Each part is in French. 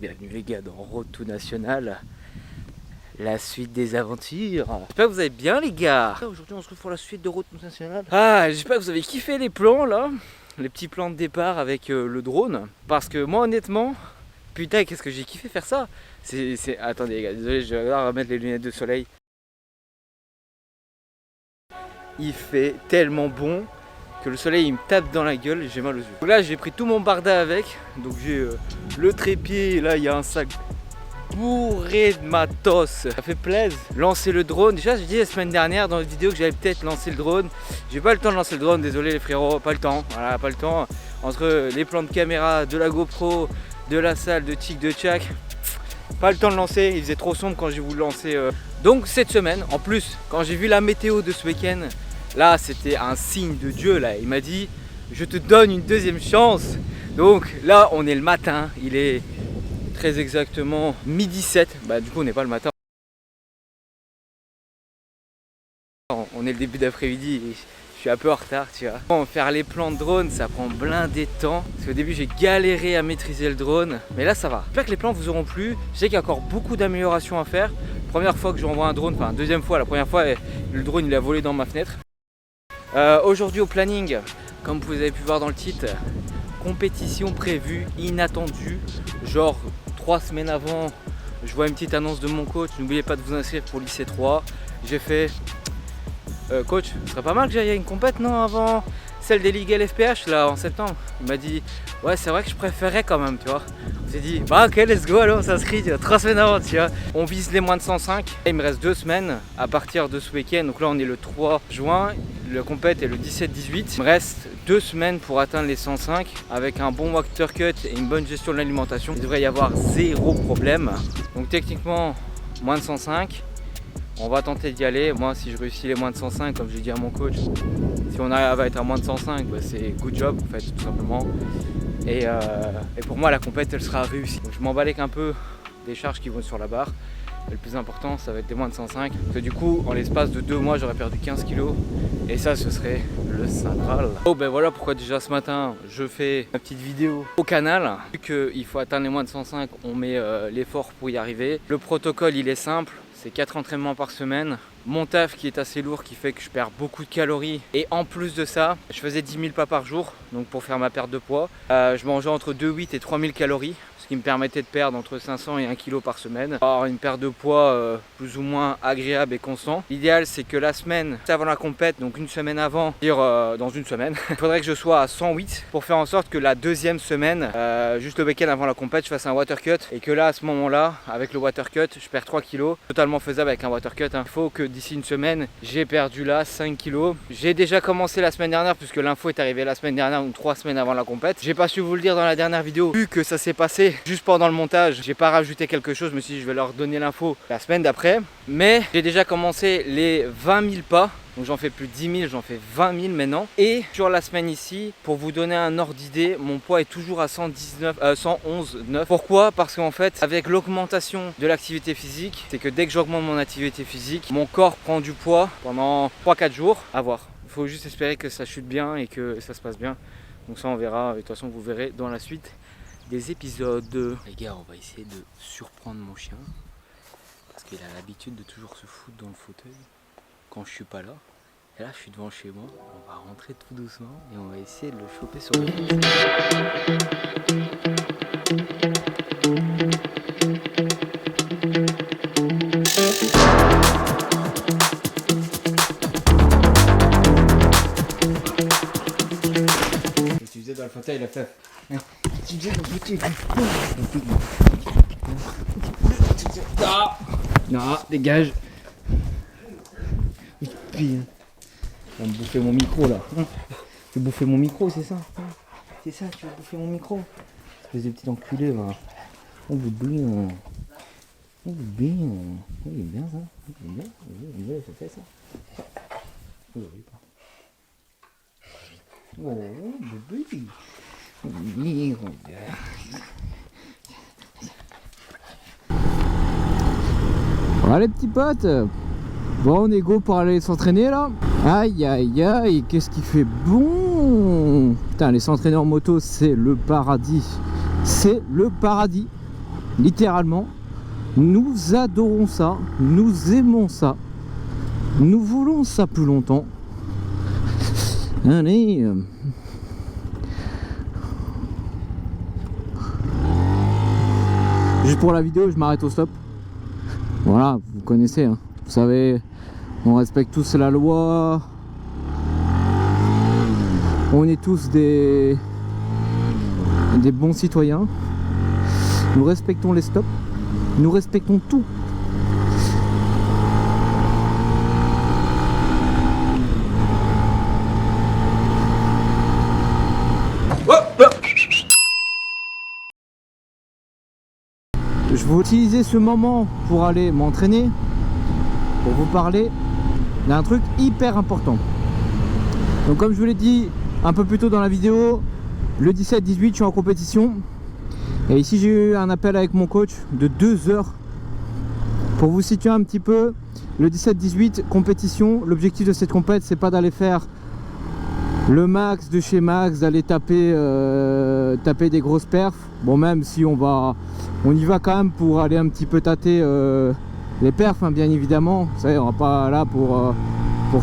bienvenue les gars dans Road to National, la suite des aventures. J'espère que vous allez bien les gars. Aujourd'hui on se retrouve pour la suite de Road to National. J'espère que vous avez kiffé les plans là, les petits plans de départ avec le drone. Parce que moi honnêtement, putain qu'est-ce que j'ai kiffé faire ça. Attendez les gars, désolé, je vais remettre les lunettes de soleil. Il fait tellement bon que le soleil il me tape dans la gueule et j'ai mal aux yeux. Donc là j'ai pris tout mon barda avec, donc j'ai le trépied, là il y a un sac bourré de matos. Ça fait plaisir. Lancer le drone, déjà j'ai dit la semaine dernière dans la vidéo que j'allais peut-être lancer le drone. J'ai pas le temps de lancer le drone, désolé les frérots, pas le temps, voilà, pas le temps. Entre les plans de caméra, de la GoPro, de la salle, de tic, de tchac, pas le temps de lancer, il faisait trop sombre quand j'ai voulu lancer. Donc cette semaine, en plus, quand j'ai vu la météo de ce week-end, là c'était un signe de Dieu là, il m'a dit je te donne une deuxième chance. Donc là on est le matin, il est très exactement midi 7, du coup on n'est pas le matin. On est le début d'après-midi et je suis un peu en retard tu vois. Faire les plans de drone ça prend blindé de temps. Parce qu'au début j'ai galéré à maîtriser le drone. Mais là ça va. J'espère que les plans vous auront plu. Je sais qu'il y a encore beaucoup d'améliorations à faire. Première fois que j'envoie un drone, enfin deuxième fois, la première fois le drone il a volé dans ma fenêtre. Aujourd'hui au planning, comme vous avez pu voir dans le titre, compétition prévue, inattendue. Genre 3 semaines avant, je vois une petite annonce de mon coach, n'oubliez pas de vous inscrire pour l'IC 3. J'ai fait coach, ce serait pas mal que j'aille à une compète non avant celle des ligues LFPH là en septembre. Il m'a dit ouais c'est vrai que je préférais quand même tu vois. On s'est dit bah ok let's go, alors on s'inscrit 3 semaines avant tu vois. On vise les moins de 105. Il me reste 2 semaines à partir de ce week-end, donc là on est le 3 juin, le compète est le 17-18. Il me reste 2 semaines pour atteindre les 105 avec un bon water cut et une bonne gestion de l'alimentation. Il devrait y avoir zéro problème. Donc techniquement moins de 105. On va tenter d'y aller. Moi si je réussis les moins de 105 comme j'ai dit à mon coach, si on arrive à être à moins de 105 c'est good job en fait tout simplement. Et pour moi la compète elle sera réussie. Donc je m'emballe un peu des charges qui vont sur la barre. Et le plus important ça va être des moins de 105. Parce que du coup en l'espace de 2 mois j'aurais perdu 15 kg. Et ça ce serait le Saint Graal. Oh ben voilà pourquoi déjà ce matin je fais ma petite vidéo au canal. Vu qu'il faut atteindre les moins de 105, on met l'effort pour y arriver. Le protocole il est simple. C'est 4 entraînements par semaine. Mon taf qui est assez lourd qui fait que je perds beaucoup de calories. Et en plus de ça, je faisais 10 000 pas par jour. Donc pour faire ma perte de poids, je mangeais entre 2,8 et 3 000 calories. Ce qui me permettait de perdre entre 500 et 1 kg par semaine. Alors une perte de poids plus ou moins agréable et constant. L'idéal c'est que la semaine avant la compète, donc une semaine avant, dire dans une semaine, il faudrait que je sois à 108 pour faire en sorte que la deuxième semaine, juste le week-end avant la compète, je fasse un water cut. Et que là à ce moment-là, avec le water cut, je perds 3 kg. Totalement faisable avec un water cut. Il faut que d'ici une semaine, j'ai perdu là 5 kg. J'ai déjà commencé la semaine dernière puisque l'info est arrivée la semaine dernière, donc 3 semaines avant la compète. J'ai pas su vous le dire dans la dernière vidéo, vu que ça s'est passé juste pendant le montage, j'ai pas rajouté quelque chose, je me suis dit je vais leur donner l'info la semaine d'après. Mais j'ai déjà commencé les 20 000 pas, donc j'en fais plus de 10 000, j'en fais 20 000 maintenant. Et sur la semaine ici, pour vous donner un ordre d'idée, mon poids est toujours à 111,9. Pourquoi? Parce qu'en fait, avec l'augmentation de l'activité physique, c'est que dès que j'augmente mon activité physique, mon corps prend du poids pendant 3-4 jours. À voir. Il faut juste espérer que ça chute bien et que ça se passe bien. Donc ça on verra, et de toute façon vous verrez dans la suite des épisodes. Les gars, on va essayer de surprendre mon chien parce qu'il a l'habitude de toujours se foutre dans le fauteuil quand je suis pas là. Et là je suis devant chez moi, on va rentrer tout doucement et on va essayer de le choper sur le et tu faisais dans le fauteuil la fève. Non, dégage. Tu vas me bouffer mon micro là. Tu veux bouffer mon micro, c'est ça? C'est ça, tu veux bouffer mon micro? Espèce de petit enculé va. Oh bébé. Oh bébé. Il est bien ça. Il est bien. Il est bien, ça fait ça. Oh bébé. Voilà les petits potes. Bon on est go pour aller s'entraîner là. Aïe aïe aïe, qu'est-ce qui fait bon. Putain, les s'entraîner en moto c'est le paradis. C'est le paradis. littéralement. Nous adorons ça, nous aimons ça, nous voulons ça plus longtemps. Allez. Juste pour la vidéo, je m'arrête au stop. Voilà, vous connaissez, hein. Vous savez, on respecte tous la loi. On est tous des bons citoyens. Nous respectons les stops. Nous respectons tout. Je vais utiliser ce moment pour aller m'entraîner, pour vous parler d'un truc hyper important. Donc comme je vous l'ai dit un peu plus tôt dans la vidéo, le 17-18 je suis en compétition. Et ici j'ai eu un appel avec mon coach de 2 heures. Pour vous situer un petit peu, le 17-18 compétition, l'objectif de cette compète c'est pas d'aller faire le max de chez max, d'aller taper des grosses perfs. Bon, même si on y va quand même pour aller un petit peu tâter les perfs, hein, bien évidemment. Vous savez, on va pas là pour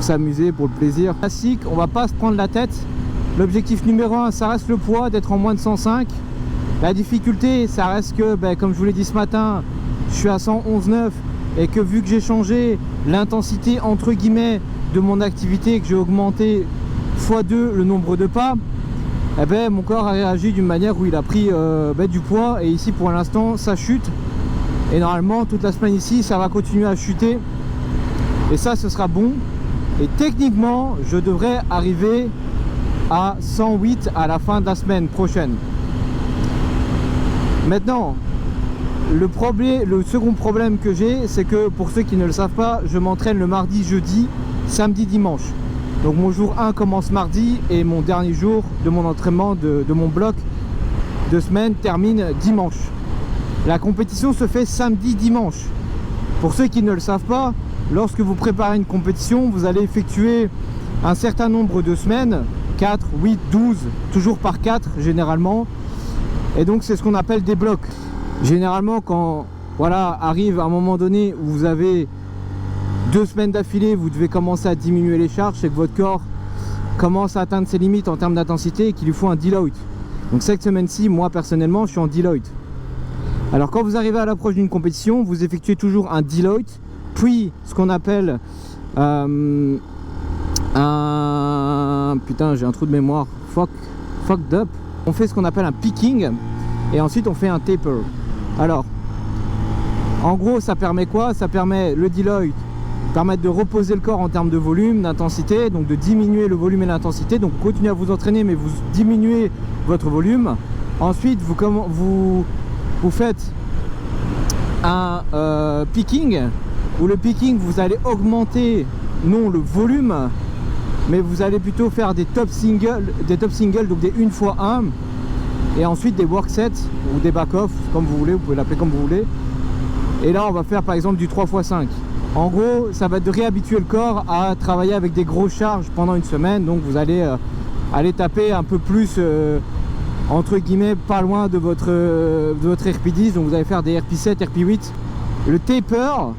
s'amuser, pour le plaisir. Classique, on va pas se prendre la tête. L'objectif numéro 1 ça reste le poids, d'être en moins de 105. La difficulté ça reste que, comme je vous l'ai dit ce matin, je suis à 111,9 et que vu que j'ai changé l'intensité entre guillemets de mon activité, que j'ai augmenté x2 le nombre de pas, mon corps a réagi d'une manière où il a pris du poids. Et ici pour l'instant ça chute, et normalement toute la semaine ici ça va continuer à chuter, et ça ce sera bon. Et techniquement je devrais arriver à 108 à la fin de la semaine prochaine. Maintenant le second problème que j'ai, c'est que pour ceux qui ne le savent pas, je m'entraîne le mardi, jeudi, samedi, dimanche. Donc mon jour 1 commence mardi et mon dernier jour de mon entraînement de mon bloc de semaine termine dimanche. La compétition se fait samedi, dimanche. Pour ceux qui ne le savent pas, lorsque vous préparez une compétition, vous allez effectuer un certain nombre de semaines, 4, 8, 12, toujours par 4 généralement. Et donc c'est ce qu'on appelle des blocs. Généralement quand arrive un moment donné où vous avez 2 semaines d'affilée, vous devez commencer à diminuer les charges, c'est que votre corps commence à atteindre ses limites en termes d'intensité et qu'il lui faut un deload. Donc cette semaine-ci, moi personnellement, je suis en deload. Alors quand vous arrivez à l'approche d'une compétition, vous effectuez toujours un deload, puis ce qu'on appelle putain, j'ai un trou de mémoire, fucked up. On fait ce qu'on appelle un picking et ensuite on fait un taper. Alors en gros ça permet quoi? Ça permet le deload, permettre de reposer le corps en termes de volume, d'intensité, donc de diminuer le volume et l'intensité. Donc continuez à vous entraîner mais vous diminuez votre volume. Ensuite vous faites un picking, où le picking vous allez augmenter non le volume, mais vous allez plutôt faire des top singles, donc des 1x1, et ensuite des work sets ou des back off comme vous voulez, vous pouvez l'appeler comme vous voulez. Et là on va faire par exemple du 3x5. En gros ça va être de réhabituer le corps à travailler avec des grosses charges pendant une semaine. Donc vous allez aller taper un peu plus entre guillemets pas loin de votre RP10. Donc vous allez faire des RP7, RP8. Le taper,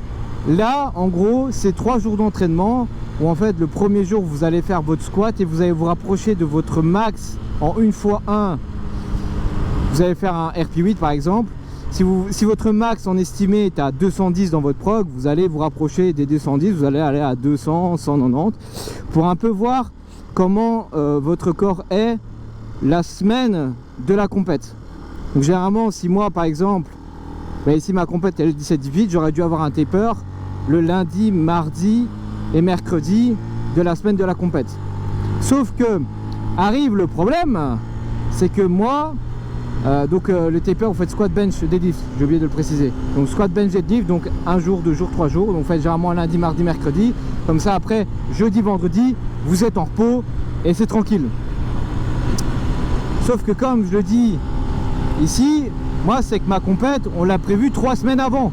là en gros c'est 3 jours d'entraînement où en fait le premier jour vous allez faire votre squat et vous allez vous rapprocher de votre max en 1x1. Vous allez faire un RP8 par exemple. Si votre max en estimé est à 210 dans votre prog, vous allez vous rapprocher des 210, vous allez aller à 200, 190 pour un peu voir comment votre corps est la semaine de la compète. Donc généralement si moi par exemple, ici ma compète est le 17-18, j'aurais dû avoir un taper le lundi, mardi et mercredi de la semaine de la compète. Sauf que arrive le problème, c'est que moi le taper vous faites squat, bench, deadlift, j'ai oublié de le préciser. Donc squat, bench, deadlift, donc 1 jour, 2 jours, 3 jours. Donc vous faites généralement lundi, mardi, mercredi. Comme ça après jeudi, vendredi vous êtes en repos et c'est tranquille. Sauf que comme je le dis ici, moi c'est que ma compète on l'a prévu 3 semaines avant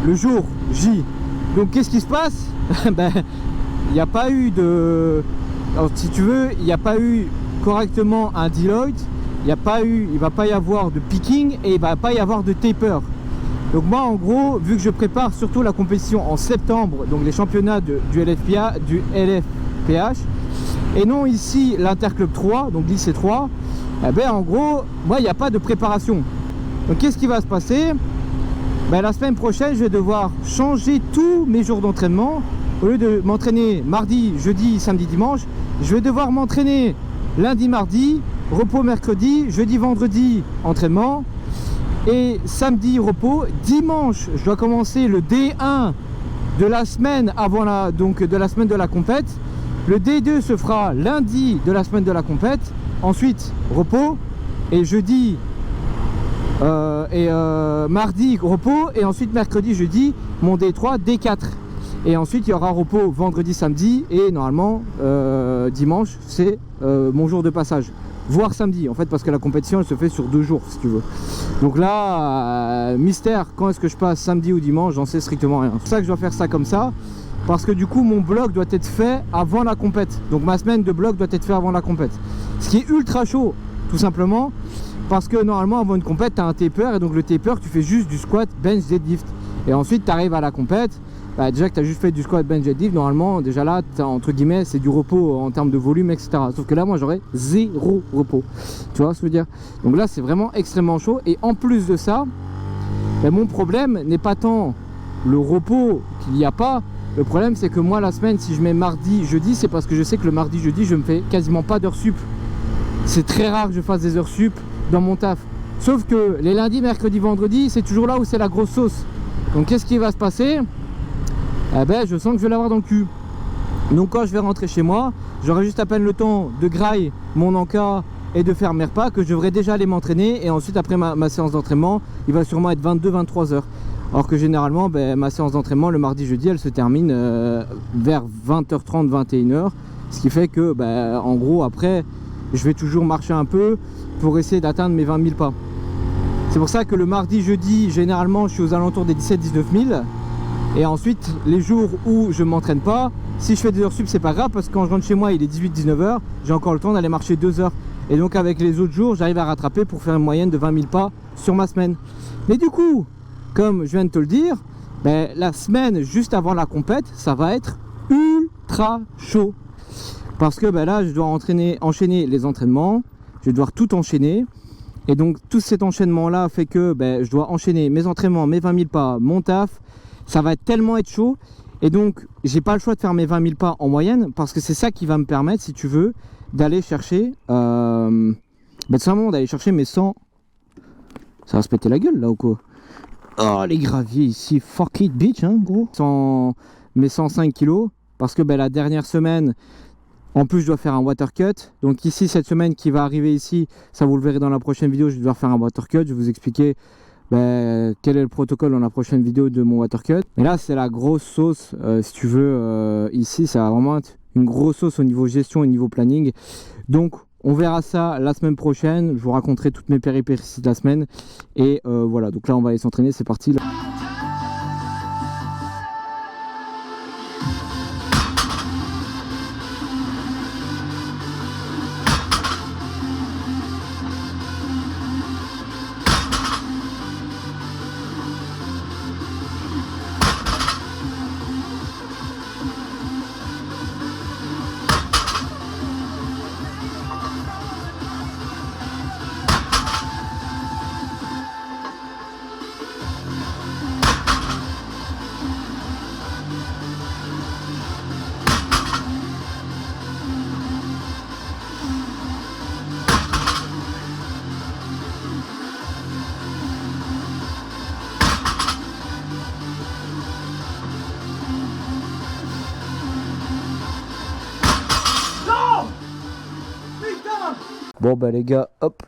le jour J. Donc qu'est-ce qui se passe? Il n'y a pas eu de... Alors si tu veux, il n'y a pas eu correctement un deload. Il va pas y avoir de picking et il va pas y avoir de taper. Donc moi en gros, vu que je prépare surtout la compétition en septembre, donc les championnats du LFPH, et non ici l'Interclub 3, donc lycée 3, eh ben en gros, moi il n'y a pas de préparation. Donc qu'est-ce qui va se passer? Ben, la semaine prochaine, je vais devoir changer tous mes jours d'entraînement. Au lieu de m'entraîner mardi, jeudi, samedi, dimanche, je vais devoir m'entraîner lundi, mardi, repos mercredi, jeudi, vendredi, entraînement. Et samedi, repos. Dimanche, je dois commencer le D1 de la semaine avant de la semaine de la compète. Le D2 se fera lundi de la semaine de la compète. Ensuite, repos. Et jeudi mardi, repos. Et ensuite, mercredi, jeudi, mon D3, D4. Et ensuite, il y aura repos vendredi, samedi. Et normalement, dimanche, c'est mon jour de passage. Voire samedi, en fait, parce que la compétition, elle se fait sur 2 jours, si tu veux. Donc là, mystère, quand est-ce que je passe, samedi ou dimanche, j'en sais strictement rien. C'est pour ça que je dois faire ça comme ça. Parce que du coup, mon bloc doit être fait avant la compète. Donc ma semaine de bloc doit être fait avant la compète. Ce qui est ultra chaud, tout simplement. Parce que normalement, avant une compète, tu as un taper. Et donc le taper, tu fais juste du squat, bench, deadlift. Et ensuite, tu arrives à la compète. Bah, déjà que tu as juste fait du squat, bench, deadlift, normalement, déjà là, entre guillemets, c'est du repos en termes de volume, etc. Sauf que là, moi, j'aurais 0 repos. Tu vois ce que je veux dire? Donc là, c'est vraiment extrêmement chaud. Et en plus de ça, bah, mon problème n'est pas tant le repos qu'il n'y a pas. Le problème, c'est que moi, la semaine, si je mets mardi, jeudi, c'est parce que je sais que le mardi, jeudi, je me fais quasiment pas d'heures sup. C'est très rare que je fasse des heures sup dans mon taf. Sauf que les lundis, mercredis, vendredis, c'est toujours là où c'est la grosse sauce. Donc, qu'est-ce qui va se passer? Eh ben, je sens que je vais l'avoir dans le cul. Donc quand je vais rentrer chez moi, j'aurai juste à peine le temps de grailler mon encas et de faire mes repas, que je devrais déjà aller m'entraîner. Et ensuite, après ma séance d'entraînement, il va sûrement être 22-23 heures. Alors que généralement, ben, ma séance d'entraînement le mardi, jeudi, elle se termine vers 20h30, 21h. Ce qui fait que, ben, en gros, après, je vais toujours marcher un peu pour essayer d'atteindre mes 20 000 pas. C'est pour ça que le mardi, jeudi, généralement, je suis aux alentours des 17-19 000. Et ensuite, les jours où je m'entraîne pas, si je fais des heures sup, c'est pas grave, parce que quand je rentre chez moi, il est 18-19 h, j'ai encore le temps d'aller marcher 2 heures. Et donc avec les autres jours, j'arrive à rattraper pour faire une moyenne de 20 000 pas sur ma semaine. Mais du coup, comme je viens de te le dire, ben, la semaine juste avant la compète, ça va être ultra chaud. Parce que ben, là, je dois enchaîner les entraînements, je vais devoir tout enchaîner. Et donc tout cet enchaînement là fait que ben, je dois enchaîner mes entraînements, mes 20 000 pas, mon taf. Ça va tellement être chaud. Et donc j'ai pas le choix de faire mes 20 000 pas en moyenne, parce que c'est ça qui va me permettre, si tu veux, d'aller chercher ben, tout simplement d'aller chercher mes 100. Ça va se péter la gueule là ou quoi? Oh les graviers ici, fuck it bitch hein gros. Mes 105 kilos. Parce que ben, la dernière semaine, en plus je dois faire un water cut. Donc ici, cette semaine qui va arriver ici, ça vous le verrez dans la prochaine vidéo, je vais devoir faire un water cut. Je vais vous expliquer ben, quel est le protocole dans la prochaine vidéo de mon water cut. Mais là c'est la grosse sauce, si tu veux, ici ça va vraiment être une grosse sauce au niveau gestion et niveau planning. Donc on verra ça la semaine prochaine, je vous raconterai toutes mes péripéties de la semaine. Et voilà, donc là on va aller s'entraîner, c'est parti là. Bon bah les gars, hop,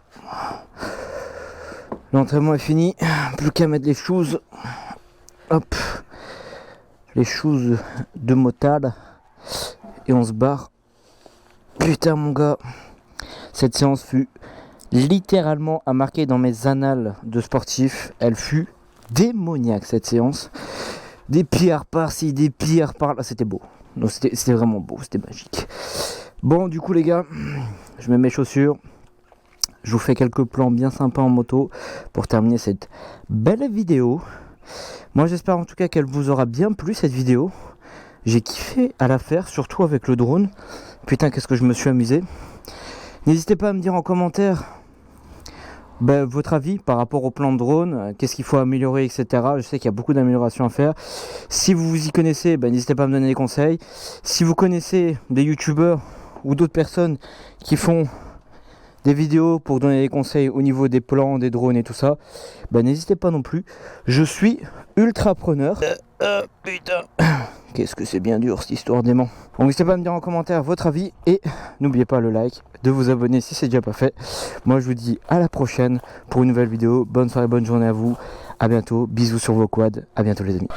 l'entraînement est fini, plus qu'à mettre les shoes, hop, les shoes de motard, et on se barre. Putain mon gars, cette séance fut littéralement à marquer dans mes annales de sportif. Elle fut démoniaque cette séance, des pierres par-ci, des pierres par-là, c'était beau, donc c'était vraiment beau, c'était magique. Bon du coup les gars, je mets mes chaussures, je vous fais quelques plans bien sympas en moto pour terminer cette belle vidéo. Moi j'espère en tout cas qu'elle vous aura bien plu cette vidéo. J'ai kiffé à la faire, surtout avec le drone. Putain, qu'est-ce que je me suis amusé. N'hésitez pas à me dire en commentaire votre avis par rapport au plan de drone, qu'est-ce qu'il faut améliorer, etc. Je sais qu'il y a beaucoup d'améliorations à faire. Si vous vous y connaissez, n'hésitez pas à me donner des conseils. Si vous connaissez des youtubeurs ou d'autres personnes qui font des vidéos pour donner des conseils au niveau des plans, des drones et tout ça, n'hésitez pas non plus. Je suis ultra preneur. Putain, qu'est-ce que c'est bien dur cette histoire d'aimant. Donc n'hésitez pas à me dire en commentaire votre avis et n'oubliez pas le like, de vous abonner si c'est déjà pas fait. Moi je vous dis à la prochaine pour une nouvelle vidéo. Bonne soirée, bonne journée à vous. À bientôt, bisous sur vos quads. À bientôt les amis.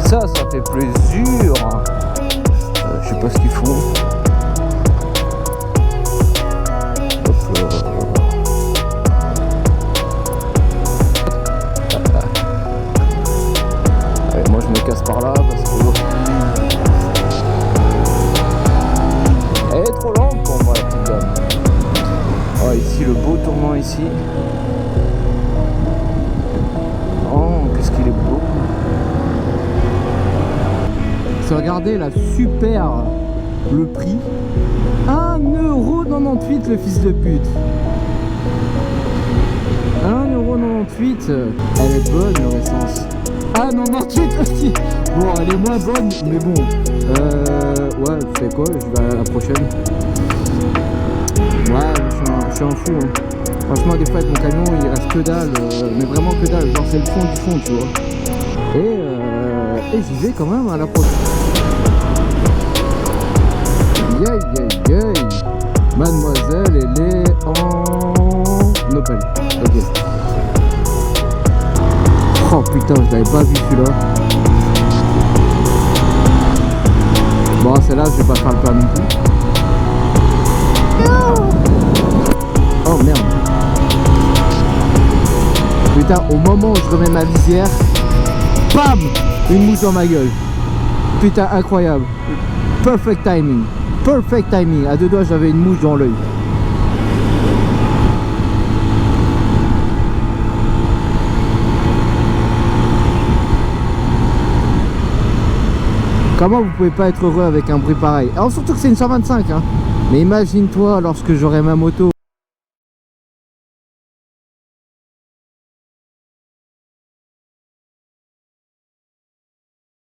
Ça fait plaisir. Je sais pas ce qu'ils font. Ouais, moi je me casse par là parce que elle est trop lente pour moi la petite dame. Oh, ici le beau tournant ici. Oh, qu'est-ce qu'il est beau. Regardez la super, le prix 1,98 € le fils de pute. 1,98 €. Elle est bonne leur essence. Ah 98 aussi. Bon, elle est moins bonne mais bon. Ouais, tu sais quoi, je vais à la prochaine. Ouais, je suis en fou hein. Franchement des fois avec mon camion il reste que dalle, mais vraiment que dalle, genre c'est le fond du fond tu vois. Et j'y vais quand même à la prochaine. Yay. Mademoiselle, elle est en Opel. Ok. Oh putain, je l'avais pas vu celui-là. Bon, celle-là, je vais pas faire le permis non plus. Oh merde. Putain, au moment où je remets ma visière, bam, une mouche dans ma gueule. Putain, incroyable. Perfect timing. Perfect timing. À deux doigts, j'avais une mouche dans l'œil. Comment vous pouvez pas être heureux avec un bruit pareil? Alors surtout que c'est une 125 hein. Mais imagine-toi lorsque j'aurai ma moto.